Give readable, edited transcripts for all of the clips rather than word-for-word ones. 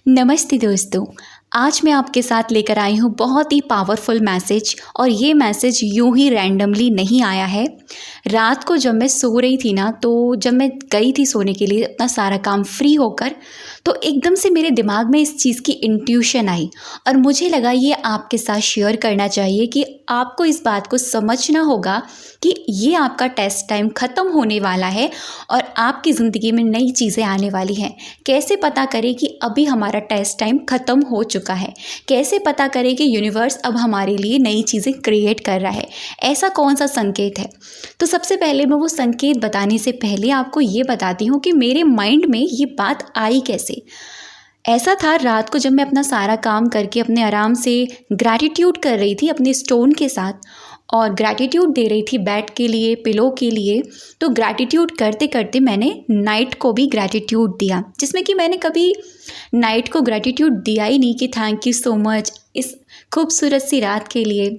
नमस्ते दोस्तों। आज मैं आपके साथ लेकर आई हूँ बहुत ही पावरफुल मैसेज। और ये मैसेज यूं ही रैंडमली नहीं आया है। रात को जब मैं सो रही थी ना, तो जब मैं गई थी सोने के लिए अपना सारा काम फ्री होकर, तो एकदम से मेरे दिमाग में इस चीज़ की इंट्यूशन आई और मुझे लगा ये आपके साथ शेयर करना चाहिए कि आपको इस बात को समझना होगा कि ये आपका टेस्ट टाइम ख़त्म होने वाला है और आपकी ज़िंदगी में नई चीज़ें आने वाली हैं। कैसे पता करें कि अभी हमारा टेस्ट टाइम ख़त्म हो चुका है? कैसे पता करें कि यूनिवर्स अब हमारे लिए नई चीज़ें क्रिएट कर रहा है? ऐसा कौन सा संकेत है? तो सबसे पहले मैं वो संकेत बताने से पहले आपको ये बताती हूँ कि मेरे माइंड में ये बात आई कैसे। ऐसा था, रात को जब मैं अपना सारा काम करके अपने आराम से ग्रैटिट्यूड कर रही थी अपने स्टोन के साथ और ग्रैटिट्यूड दे रही थी बेड के लिए, पिलो के लिए, तो ग्रैटिट्यूड करते करते मैंने नाइट को भी ग्रैटिट्यूड दिया, जिसमें कि मैंने कभी नाइट को ग्रैटिट्यूड दिया ही नहीं कि थैंक यू सो मच इस खूबसूरत सी रात के लिए।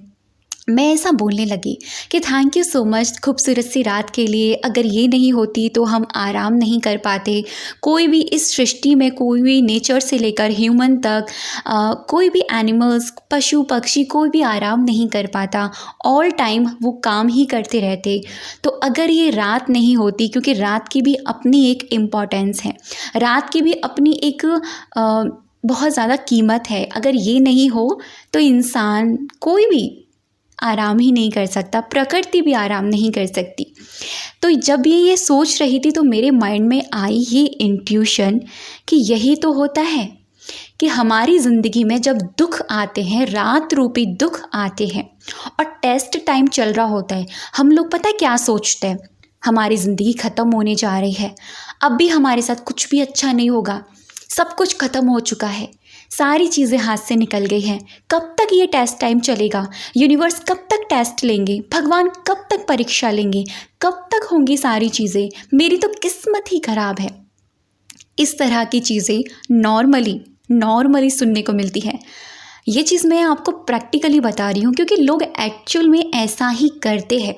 मैं ऐसा बोलने लगी कि थैंक यू सो मच खूबसूरत सी रात के लिए, अगर ये नहीं होती तो हम आराम नहीं कर पाते। कोई भी इस सृष्टि में, कोई भी नेचर से लेकर ह्यूमन तक, कोई भी एनिमल्स, पशु पक्षी, कोई भी आराम नहीं कर पाता। ऑल टाइम वो काम ही करते रहते। तो अगर ये रात नहीं होती, क्योंकि रात की भी अपनी एक इम्पॉर्टेंस है, रात की भी अपनी एक बहुत ज़्यादा कीमत है। अगर ये नहीं हो तो इंसान, कोई भी आराम ही नहीं कर सकता, प्रकृति भी आराम नहीं कर सकती। तो जब ये सोच रही थी तो मेरे माइंड में आई ये इंट्यूशन कि यही तो होता है कि हमारी ज़िंदगी में जब दुख आते हैं, रात रूपी दुख आते हैं और टेस्ट टाइम चल रहा होता है, हम लोग पता है क्या सोचते हैं? हमारी ज़िंदगी ख़त्म होने जा रही है, अब भी हमारे साथ कुछ भी अच्छा नहीं होगा, सब कुछ ख़त्म हो चुका है, सारी चीज़ें हाथ से निकल गई हैं। कब तक ये टेस्ट टाइम चलेगा? यूनिवर्स कब तक टेस्ट लेंगे? भगवान कब तक परीक्षा लेंगे? कब तक होंगी सारी चीज़ें? मेरी तो किस्मत ही ख़राब है। इस तरह की चीज़ें नॉर्मली सुनने को मिलती है। ये चीज़ मैं आपको प्रैक्टिकली बता रही हूँ, क्योंकि लोग एक्चुअल में ऐसा ही करते हैं।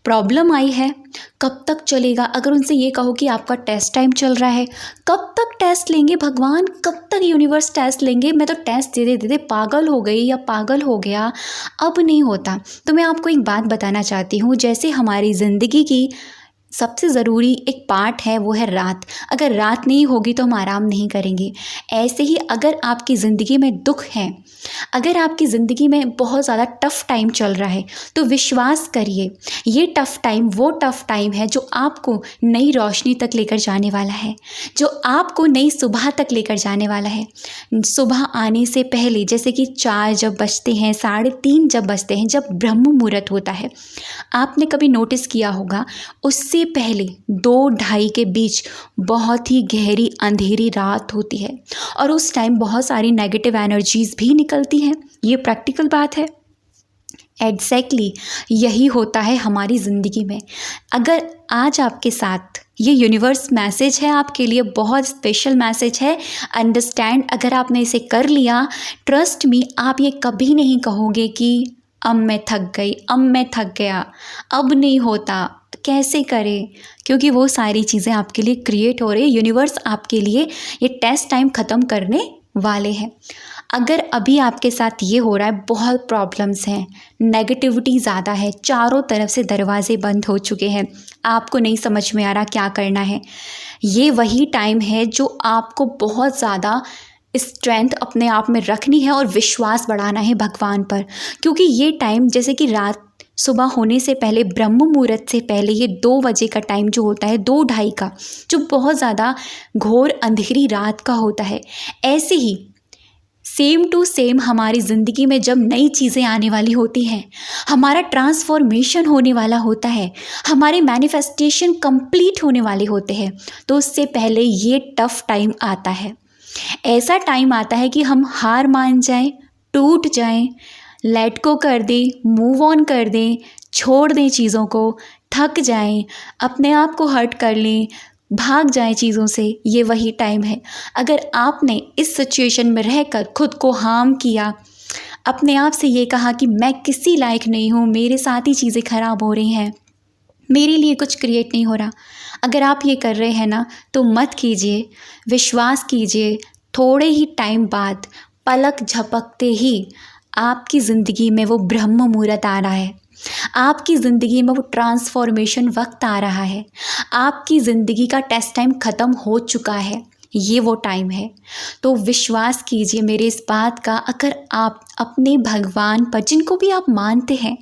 प्रॉब्लम आई है, कब तक चलेगा? अगर उनसे ये कहो कि आपका टेस्ट टाइम चल रहा है, कब तक टेस्ट लेंगे भगवान? कब तक यूनिवर्स टेस्ट लेंगे? मैं तो टेस्ट दे दे पागल हो गई या पागल हो गया, अब नहीं होता। तो मैं आपको एक बात बताना चाहती हूँ, जैसे हमारी ज़िंदगी की सबसे ज़रूरी एक पार्ट है वो है रात। अगर रात नहीं होगी तो हम आराम नहीं करेंगे। ऐसे ही अगर आपकी ज़िंदगी में दुख है, अगर आपकी ज़िंदगी में बहुत ज़्यादा टफ़ टाइम चल रहा है, तो विश्वास करिए ये टफ़ टाइम वो टफ़ टाइम है जो आपको नई रोशनी तक लेकर जाने वाला है, जो आपको नई सुबह तक लेकर जाने वाला है। सुबह आने से पहले, जैसे कि 4 जब बजते हैं, 3:30 जब बजते हैं, जब ब्रह्म मुहूर्त होता है, आपने कभी नोटिस किया होगा, उससे पहले 2-2:30 के बीच बहुत ही गहरी अंधेरी रात होती है और उस टाइम बहुत सारी नेगेटिव एनर्जीज भी निकलती हैं। ये प्रैक्टिकल बात है। एग्जैक्टली यही होता है हमारी ज़िंदगी में। अगर आज आपके साथ ये यूनिवर्स मैसेज है आपके लिए, बहुत स्पेशल मैसेज है। अंडरस्टैंड, अगर आपने इसे कर लिया, ट्रस्ट मी, आप ये कभी नहीं कहोगे कि अब मैं थक गई, अब मैं थक गया, अब नहीं होता, कैसे करें? क्योंकि वो सारी चीज़ें आपके लिए क्रिएट हो रही है। यूनिवर्स आपके लिए ये टेस्ट टाइम ख़त्म करने वाले हैं। अगर अभी आपके साथ ये हो रहा है, बहुत प्रॉब्लम्स हैं, नेगेटिविटी ज़्यादा है, चारों तरफ से दरवाजे बंद हो चुके हैं, आपको नहीं समझ में आ रहा क्या करना है, ये वही टाइम है जो आपको बहुत ज़्यादा स्ट्रेंथ अपने आप में रखनी है और विश्वास बढ़ाना है भगवान पर। क्योंकि ये टाइम, जैसे कि रात सुबह होने से पहले, ब्रह्म मुहूर्त से पहले, ये 2 बजे का टाइम जो होता है, 2-2:30 का, जो बहुत ज़्यादा घोर अंधेरी रात का होता है, ऐसे ही सेम टू सेम हमारी ज़िंदगी में जब नई चीज़ें आने वाली होती हैं, हमारा ट्रांसफॉर्मेशन होने वाला होता है, हमारे मैनिफेस्टेशन कंप्लीट होने वाले होते हैं, तो उससे पहले ये टफ़ टाइम आता है। ऐसा टाइम आता है कि हम हार मान जाएं, टूट जाएं, लेट गो कर दें, मूव ऑन कर दें, छोड़ दें चीज़ों को, थक जाएं, अपने आप को हर्ट कर लें, भाग जाएं चीज़ों से। ये वही टाइम है। अगर आपने इस सिचुएशन में रहकर खुद को हार्म किया, अपने आप से ये कहा कि मैं किसी लायक नहीं हूँ, मेरे साथ ही चीज़ें ख़राब हो रही हैं, मेरे लिए कुछ क्रिएट नहीं हो रहा, अगर आप ये कर रहे हैं ना, तो मत कीजिए, विश्वास कीजिए, थोड़े ही टाइम बाद, पलक झपकते ही आपकी ज़िंदगी में वो ब्रह्म मुहूर्त आ रहा है। आपकी ज़िंदगी में वो ट्रांसफॉर्मेशन वक्त आ रहा है। आपकी ज़िंदगी का टेस्ट टाइम ख़त्म हो चुका है। ये वो टाइम है। तो विश्वास कीजिए मेरे इस बात का, अगर आप अपने भगवान पर, जिनको भी आप मानते हैं,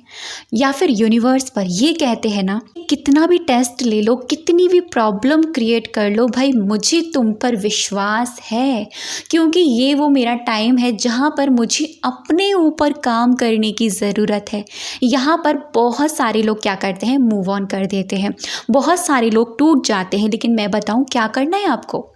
या फिर यूनिवर्स पर, ये कहते हैं ना, कितना भी टेस्ट ले लो, कितनी भी प्रॉब्लम क्रिएट कर लो, भाई मुझे तुम पर विश्वास है, क्योंकि ये वो मेरा टाइम है जहाँ पर मुझे अपने ऊपर काम करने की ज़रूरत है। यहाँ पर बहुत सारे लोग क्या करते हैं, मूव ऑन कर देते हैं, बहुत सारे लोग टूट जाते हैं। लेकिन मैं बताऊँ क्या करना है आपको,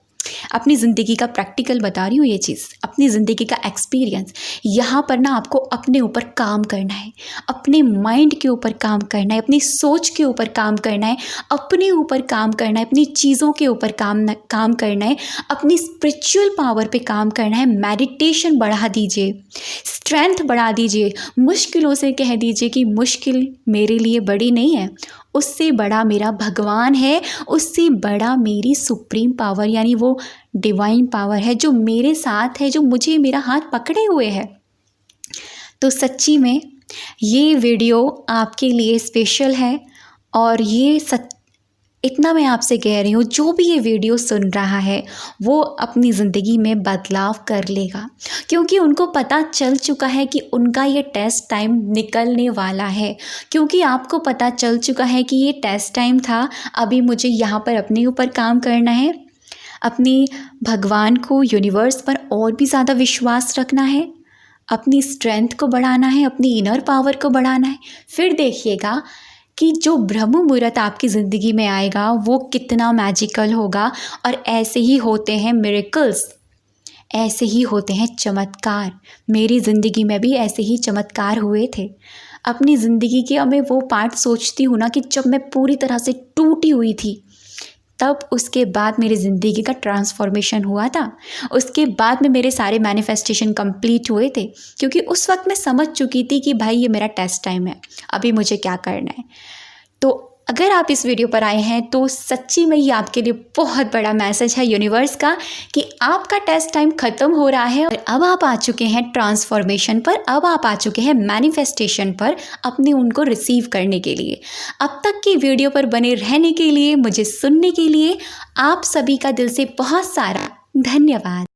अपनी ज़िंदगी का प्रैक्टिकल बता रही हूँ ये चीज़, अपनी ज़िंदगी का एक्सपीरियंस। यहाँ पर ना आपको अपने ऊपर काम करना है, अपने माइंड के ऊपर काम करना है, अपनी सोच के ऊपर काम करना है, अपने ऊपर काम करना है, अपनी चीज़ों के ऊपर काम करना है, अपनी स्पिरिचुअल पावर पे काम करना है। मेडिटेशन बढ़ा दीजिए, स्ट्रेंथ बढ़ा दीजिए, मुश्किलों से कह दीजिए कि मुश्किल मेरे लिए बड़ी नहीं है, उससे बड़ा मेरा भगवान है, उससे बड़ा मेरी सुप्रीम पावर यानी वो डिवाइन पावर है जो मेरे साथ है, जो मुझे मेरा हाथ पकड़े हुए है। तो सच्ची में ये वीडियो आपके लिए स्पेशल है, और ये इतना मैं आपसे कह रही हूँ, जो भी ये वीडियो सुन रहा है वो अपनी ज़िंदगी में बदलाव कर लेगा, क्योंकि उनको पता चल चुका है कि उनका ये टेस्ट टाइम निकलने वाला है। क्योंकि आपको पता चल चुका है कि ये टेस्ट टाइम था, अभी मुझे यहाँ पर अपने ऊपर काम करना है, अपनी भगवान को, यूनिवर्स पर और भी ज़्यादा विश्वास रखना है, अपनी स्ट्रेंथ को बढ़ाना है, अपनी इनर पावर को बढ़ाना है। फिर देखिएगा कि जो ब्रह्म मुहूर्त आपकी ज़िंदगी में आएगा वो कितना मैजिकल होगा। और ऐसे ही होते हैं मिरेकल्स, ऐसे ही होते हैं चमत्कार। मेरी ज़िंदगी में भी ऐसे ही चमत्कार हुए थे। अपनी ज़िंदगी के मैं वो पार्ट सोचती हूँ ना कि जब मैं पूरी तरह से टूटी हुई थी, तब उसके बाद मेरी ज़िंदगी का ट्रांसफॉर्मेशन हुआ था। उसके बाद में मेरे सारे मैनिफेस्टेशन कंप्लीट हुए थे, क्योंकि उस वक्त मैं समझ चुकी थी कि भाई ये मेरा टेस्ट टाइम है, अभी मुझे क्या करना है। तो अगर आप इस वीडियो पर आए हैं तो सच्ची में ये आपके लिए बहुत बड़ा मैसेज है यूनिवर्स का कि आपका टेस्ट टाइम ख़त्म हो रहा है, और अब आप आ चुके हैं ट्रांसफॉर्मेशन पर, अब आप आ चुके हैं मैनिफेस्टेशन पर, अपने उनको रिसीव करने के लिए। अब तक की वीडियो पर बने रहने के लिए, मुझे सुनने के लिए आप सभी का दिल से बहुत सारा धन्यवाद।